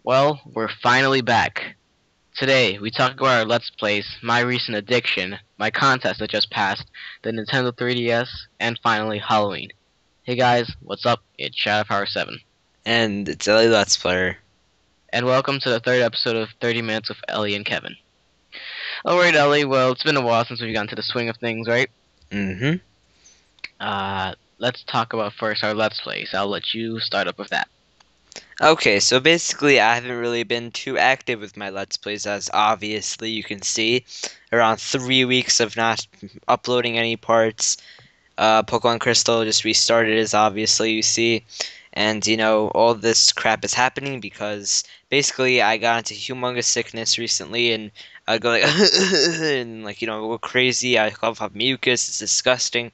Well, we're finally back. Today, we talk about our Let's Plays, my recent addiction, my contest that just passed, the Nintendo 3DS, and finally Halloween. Hey guys, what's up? It's Shadow Power 7. And it's Elliletsplayer. And welcome to the third episode of 30 Minutes with Ellie and Kevin. Alright, Ellie, well, it's been a while since we've gotten to the swing of things, right? Mm-hmm. Let's talk about first our Let's Plays. I'll let you start up with that. Okay, so basically I haven't really been too active with my Let's Plays, as obviously you can see. Around 3 weeks of not uploading any parts. Pokemon Crystal just restarted, as obviously you see. And, all this crap is happening because basically I got into humongous sickness recently and I go like, and go crazy. I cough up mucus. It's disgusting.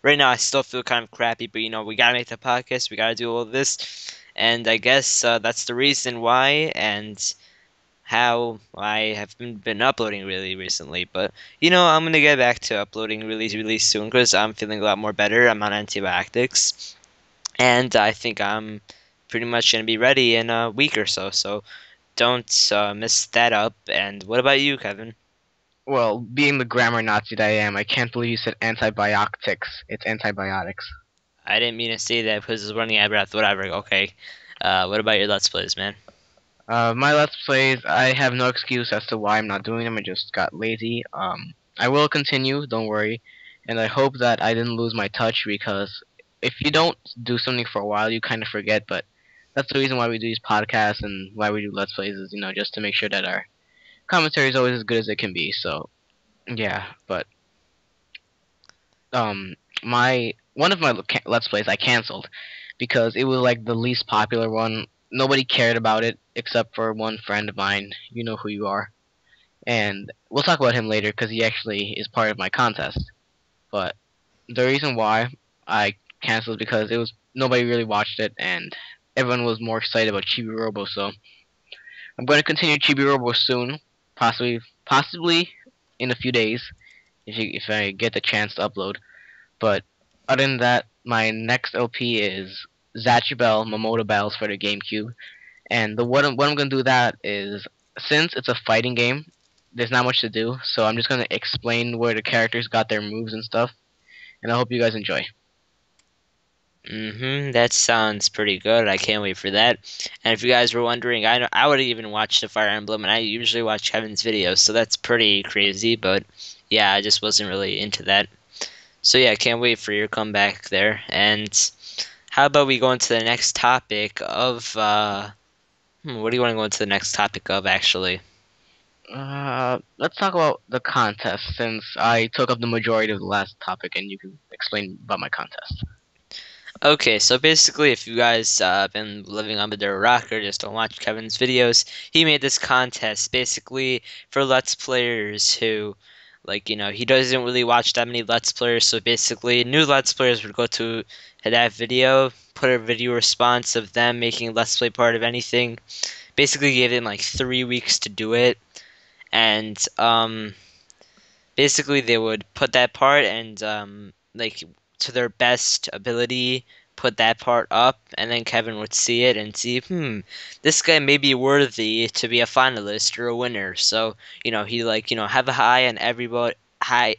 Right now I still feel kind of crappy, but we gotta make the podcast. We gotta do all this. And I guess that's the reason why and how I have been uploading really recently. But I'm gonna get back to uploading really soon because I'm feeling a lot more better. I'm on antibiotics, and I think I'm pretty much gonna be ready in a week or so. So don't miss that up. And what about you, Kevin? Well, being the grammar Nazi that I am, I can't believe you said antibiotics. It's antibiotics. I didn't mean to say that because it's running out of breath. Whatever. Okay. What about your Let's Plays, man? My Let's Plays, I have no excuse as to why I'm not doing them. I just got lazy. I will continue, don't worry. And I hope that I didn't lose my touch because if you don't do something for a while, you kind of forget. But that's the reason why we do these podcasts and why we do Let's Plays is, just to make sure that our commentary is always as good as it can be. So, yeah. But, um, my one of my Let's Plays I canceled because it was like the least popular one. Nobody cared about it except for one friend of mine. You know who you are. And we'll talk about him later because he actually is part of my contest. But the reason why I canceled is because it was nobody really watched it and everyone was more excited about Chibi Robo. So I'm going to continue Chibi Robo soon, possibly in a few days if I get the chance to upload. But other than that, my next LP is Zachi Bell Momota Bells for the GameCube. And what I'm gonna do that is since it's a fighting game, there's not much to do, so I'm just gonna explain where the characters got their moves and stuff, and I hope you guys enjoy. That sounds pretty good. I can't wait for that. And if you guys were wondering, I would even watch the Fire Emblem, and I usually watch Kevin's videos, so that's pretty crazy. But yeah, I just wasn't really into that. So yeah, can't wait for your comeback there. And how about we go into the next topic of what do you want to go into the next topic of actually? Let's talk about the contest since I took up the majority of the last topic, and you can explain about my contest. Okay, so basically, if you guys been living under a rock or just don't watch Kevin's videos, he made this contest basically for Let's Players who, he doesn't really watch that many Let's Players, so basically, new Let's Players would go to that video, put a video response of them making Let's Play part of anything, basically gave them like 3 weeks to do it, and basically they would put that part and to their best ability put that part up, and then Kevin would see it and see, this guy may be worthy to be a finalist or a winner. So he have a eye on everybody. He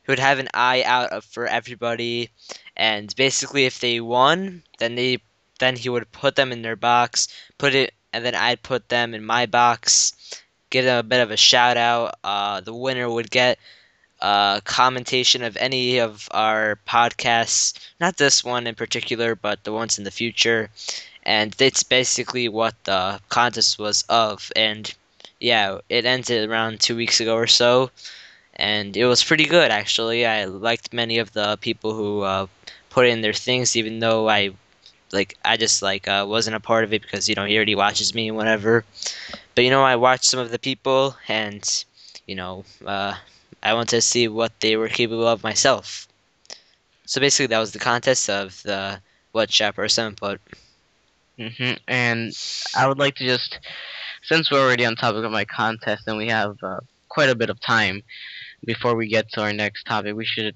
would have an eye out for everybody, and basically if they won, then he would put them in their box, and then I'd put them in my box, get a bit of a shout out. The winner would get commentation of any of our podcasts, not this one in particular, but the ones in the future. And that's basically what the contest was of. And yeah, it ended around 2 weeks ago or so. And it was pretty good, actually. I liked many of the people who put in their things, even though I just wasn't a part of it because he already watches me and whatever. But I watched some of the people, and you know, uh, I wanted to see what they were capable of myself. So basically, that was the contest of the what shop or some put. And I would like to just, since we're already on topic of my contest and we have quite a bit of time before we get to our next topic, we should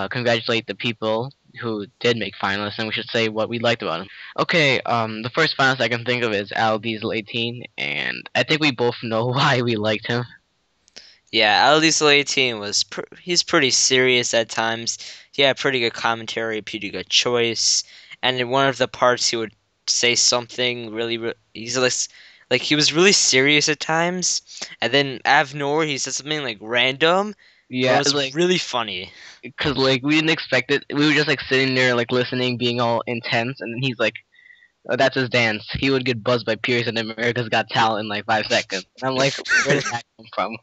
congratulate the people who did make finalists, and we should say what we liked about him. Okay, the first finalist I can think of is Al Diesel 18, and I think we both know why we liked him. Yeah, Elliletsplayer he's pretty serious at times. He had pretty good commentary, pretty good choice, and in one of the parts he would say something he's like he was really serious at times, and then out of nowhere he said something like random, but it Yeah, was like, really funny. cause like we didn't expect it. We were just like sitting there like listening, being all intense, and then he's like, oh, "That's his dance." He would get buzzed by Pierce and America's Got Talent in like 5 seconds. And I'm like, "Where did that come from?"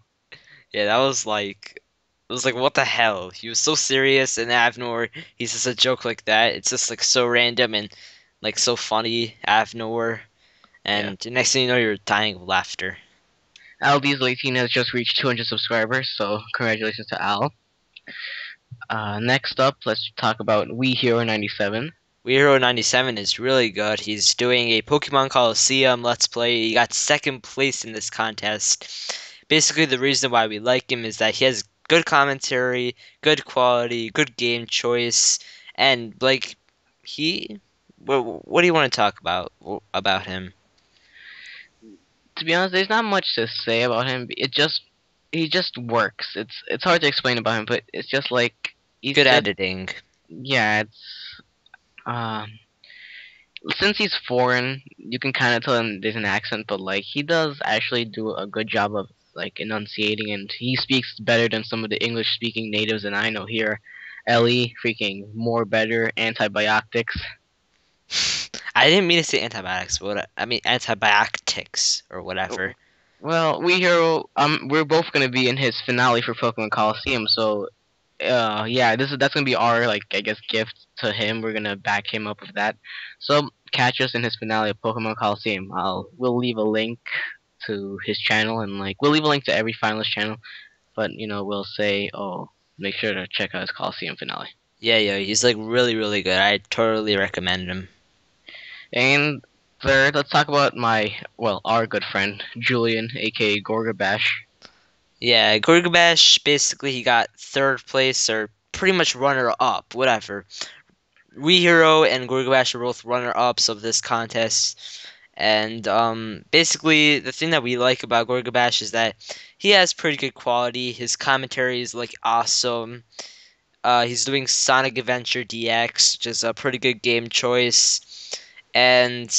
Yeah, that was like it was like what the hell? He was so serious and out of nowhere he says a joke like that. It's just like so random and like so funny out of nowhere. Yeah. And the next thing you know, you're dying of laughter. Al Diesel 18 has just reached 200 subscribers, so congratulations to Al. Next up, let's talk about We Hero 97. Hero 97 is really good. He's doing a Pokemon Coliseum Let's Play. He got second place in this contest. Basically, the reason why we like him is that he has good commentary, good quality, good game choice, and like he. What do you want to talk about him? To be honest, there's not much to say about him. He just works. It's hard to explain about him, but it's just like he's Good just editing. yeah. It's um since he's foreign, you can kind of tell him there's an accent, but like he does actually do a good job of like enunciating, and he speaks better than some of the English speaking natives that I know here. Ellie, freaking more better antibiotics. I didn't mean to say antibiotics, but I mean antibiotics or whatever. Well, we hero, we're both gonna be in his finale for Pokemon Coliseum, so yeah, that's gonna be our like I guess gift to him. We're gonna back him up with that. So catch us in his finale of Pokemon Coliseum. We'll leave a link to his channel, and like we'll leave a link to every finalist channel, but we'll say, oh, make sure to check out his Coliseum finale. Yeah, yeah, he's like really, really good. I totally recommend him. And third, let's talk about our good friend Julian, aka Gorgabash. Yeah, Gurgabash basically he got third place or pretty much runner up, whatever. Hero and Gurgabash are both runner ups of this contest. And basically the thing that we like about Gurgabash is that he has pretty good quality. His commentary is like awesome. He's doing Sonic Adventure DX, which is a pretty good game choice. And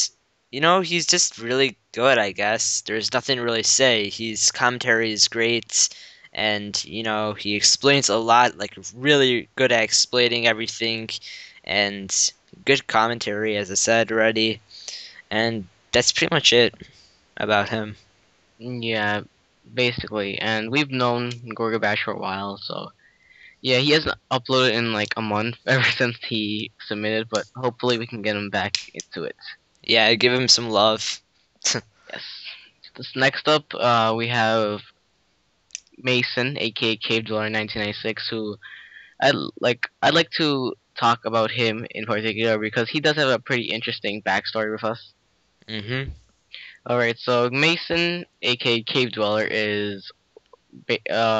he's just really good, I guess. There's nothing to really say. His commentary is great, and he explains a lot, like really good at explaining everything, and good commentary, as I said already. And that's pretty much it about him. Yeah, basically. And we've known Gorgabash for a while, so yeah, he hasn't uploaded in like a month ever since he submitted, but hopefully we can get him back into it. Yeah, give him some love. Yes. This next up, we have Mason, aka Cave Dweller 1996, who I'd like to talk about him in particular because he does have a pretty interesting backstory with us. hmm All right, so Mason, aka Cave Dweller,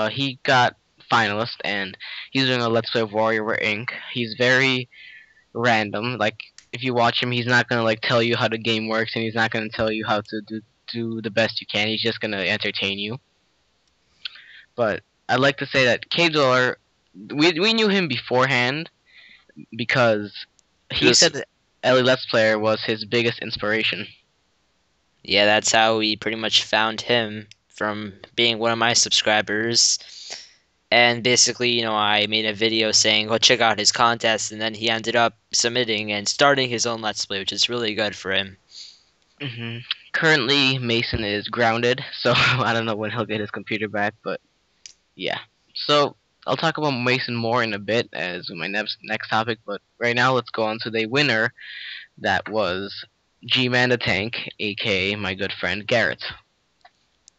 he got finalist and he's doing a Let's Play of Warrior Inc. He's very random. Like if you watch him, he's not gonna like tell you how the game works, and he's not gonna tell you how to do the best you can. He's just gonna entertain you. But I'd like to say that Cave Dweller, we knew him beforehand because He he was said that Elliletsplayer was his biggest inspiration. Yeah, that's how we pretty much found him from being one of my subscribers. And basically, I made a video saying, go check out his contest, and then he ended up submitting and starting his own Let's Play, which is really good for him. hmm Currently, Mason is grounded, so I don't know when he'll get his computer back, but yeah. So I'll talk about Mason more in a bit as my next topic, but right now let's go on to the winner. That was G-Man the Tank, aka my good friend Garrett.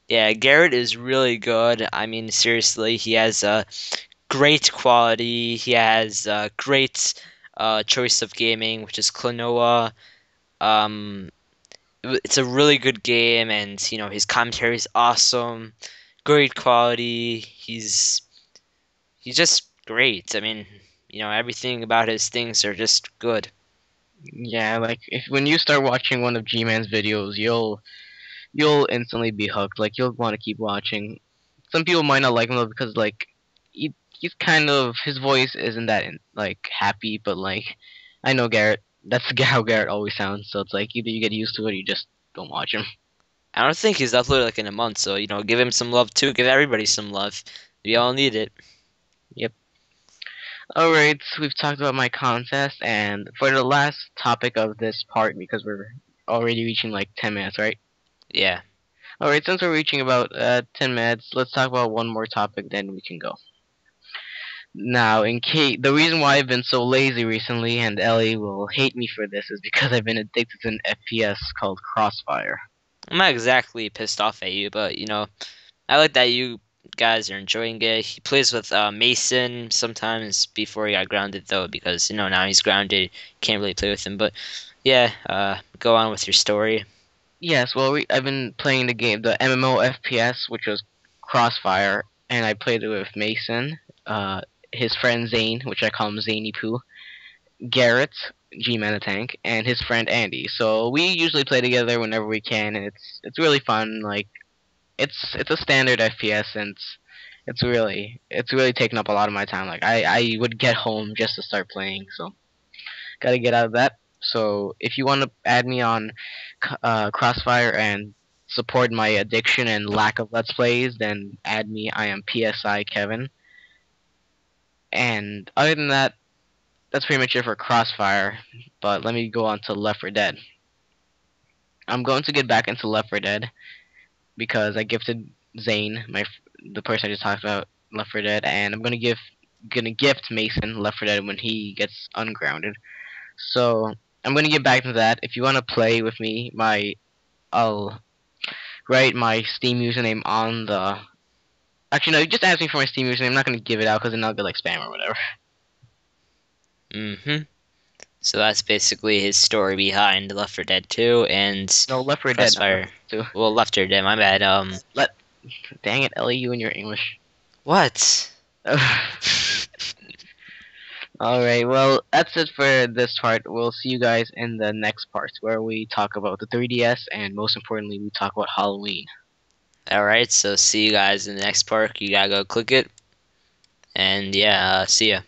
Yeah, Garrett is really good. I mean, seriously, he has a great quality. He has a great choice of gaming, which is Klonoa. Um, it's a really good game, and his commentary is awesome. Great quality. He's just great. I mean, Everything about his things are just good. Yeah, like if when you start watching one of G-Man's videos, you'll instantly be hooked. Like you'll want to keep watching. Some people might not like him though because like he's kind of his voice isn't that like happy, but like I know Garrett. That's how Garrett always sounds. So it's like either you get used to it or you just don't watch him. I don't think he's uploaded like in a month, so give him some love too. Give everybody some love. We all need it. Yep. All right, so we've talked about my contest, and for the last topic of this part, because we're already reaching like 10 minutes, right? Yeah. All right, since we're reaching about 10 minutes, let's talk about one more topic, then we can go. Now, in case the reason why I've been so lazy recently, and Ellie will hate me for this, is because I've been addicted to an FPS called Crossfire. I'm not exactly pissed off at you, but I like that you guys are enjoying it. He plays with Mason sometimes before he got grounded though, because now he's grounded, can't really play with him. But yeah, go on with your story. Yes, well, I've been playing the game, the MMO FPS, which was Crossfire, and I played it with Mason, his friend Zane, which I call him Zany Poo, Garrett, G-Man the Tank, and his friend Andy. So we usually play together whenever we can, and it's really fun. Like it's a standard FPS, and it's really taken up a lot of my time. Like I would get home just to start playing, so gotta get out of that. So if you want to add me on Crossfire and support my addiction and lack of Let's Plays, then add me. I am PSI Kevin. And other than that, that's pretty much it for Crossfire. But let me go on to Left 4 Dead. I'm going to get back into Left 4 Dead because I gifted Zane, the person I just talked about, Left 4 Dead, and I'm gonna gift Mason Left 4 Dead when he gets ungrounded. So I'm gonna get back to that. If you wanna play with me, I'll write my Steam username on the. Actually, no, you just ask me for my Steam username. I'm not gonna give it out because then I'll get like spam or whatever. Mm-hmm. So that's basically his story behind Left 4 Dead 2 and No, Left 4 Dead, not Left Crossfire. 4 Dead 2. Well, Left 4 Dead, my bad. Let Dang it, Ellie, you and your English. What? Alright, well, that's it for this part. We'll see you guys in the next part where we talk about the 3DS and most importantly, we talk about Halloween. Alright, so see you guys in the next part. You gotta go click it. And yeah, see ya.